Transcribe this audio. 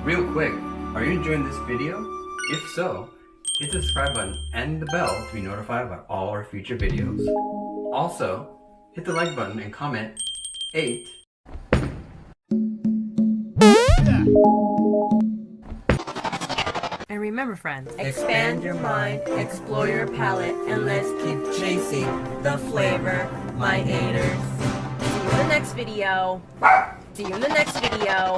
Real quick, are you enjoying this video? If so, hit the subscribe button and the bell to be notified about all our future videos. Also, hit the like button and comment 8. And remember, friends, Expand your mind, explore your palate, and let's keep chasing the flavor, my haters. see you in the next video. See you in the next video.